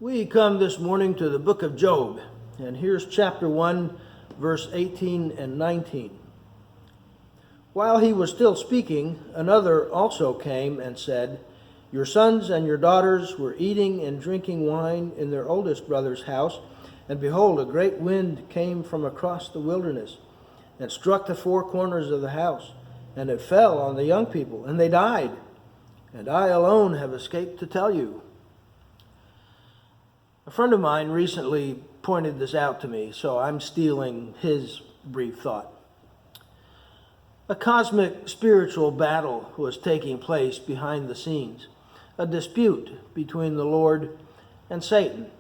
We come this morning to the book of Job, and here's chapter 1, verse 18 and 19. While he was still speaking, another also came and said, "Your sons and your daughters were eating and drinking wine in their oldest brother's house, and behold, a great wind came from across the wilderness and struck the four corners of the house, and it fell on the young people, and they died. And I alone have escaped to tell you." A friend of mine recently pointed this out to me, so I'm stealing his brief thought. A cosmic spiritual battle was taking place behind the scenes, a dispute between the Lord and Satan.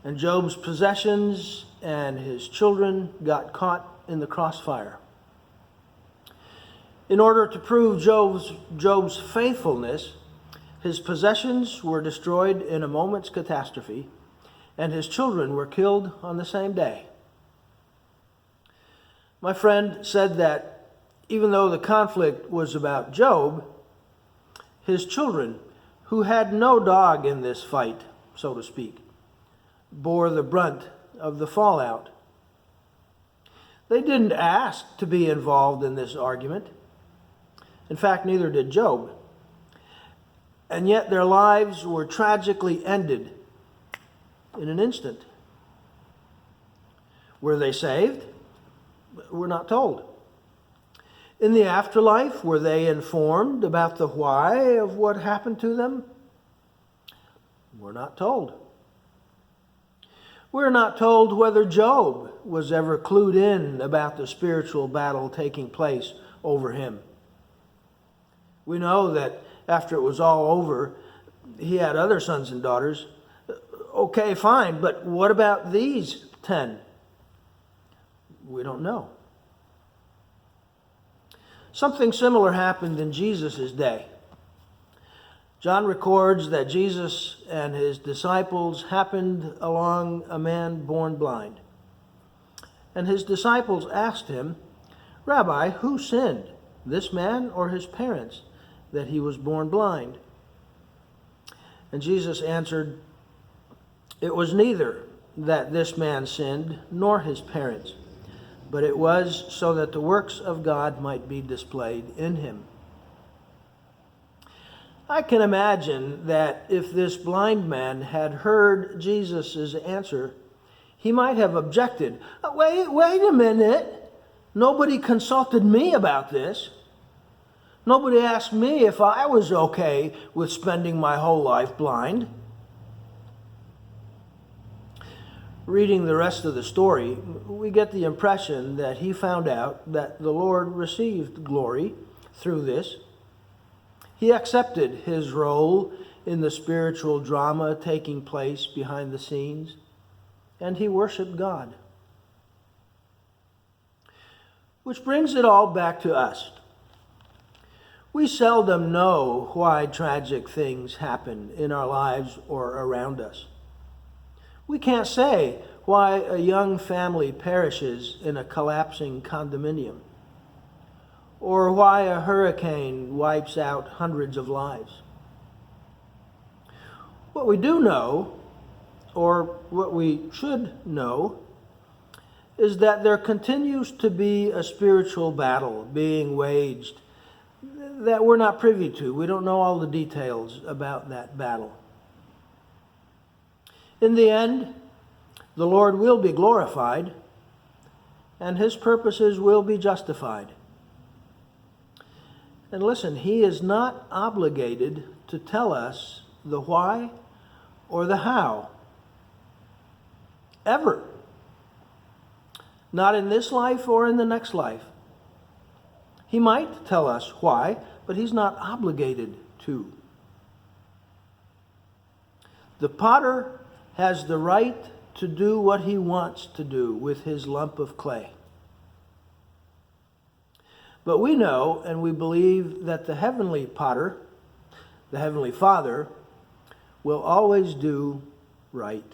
And Job's possessions and his children got caught in the crossfire. In order to prove Job's faithfulness, his possessions were destroyed in a moment's catastrophe, and his children were killed on the same day. My friend said that even though the conflict was about Job, his children, who had no dog in this fight, so to speak, bore the brunt of the fallout. They didn't ask to be involved in this argument. In fact, neither did Job. And yet their lives were tragically ended in an instant. Were they saved? We're not told. In the afterlife, were they informed about the why of what happened to them? We're not told. We're not told whether Job was ever clued in about the spiritual battle taking place over him. We know that after it was all over, he had other sons and daughters. Okay, fine, but what about these 10? We don't know. Something similar happened in Jesus' day. John records that Jesus and his disciples happened along a man born blind. And his disciples asked him, "Rabbi, who sinned, this man or his parents, that he was born blind?" And Jesus answered, "It was neither that this man sinned nor his parents, but it was so that the works of God might be displayed in him." I can imagine that if this blind man had heard Jesus' answer, he might have objected. Wait a minute. Nobody consulted me about this. Nobody asked me if I was okay with spending my whole life blind. Reading the rest of the story, we get the impression that he found out that the Lord received glory through this. He accepted his role in the spiritual drama taking place behind the scenes, and he worshiped God. Which brings it all back to us. We seldom know why tragic things happen in our lives or around us. We can't say why a young family perishes in a collapsing condominium, or why a hurricane wipes out hundreds of lives. What we do know, or what we should know, is that there continues to be a spiritual battle being waged that we're not privy to. We don't know all the details about that battle. In the end, the Lord will be glorified, and his purposes will be justified. And listen, he is not obligated to tell us the why or the how. Ever. Not in this life or in the next life. He might tell us why, but he's not obligated to. The potter has the right to do what he wants to do with his lump of clay. But we know and we believe that the heavenly potter, the heavenly Father, will always do right.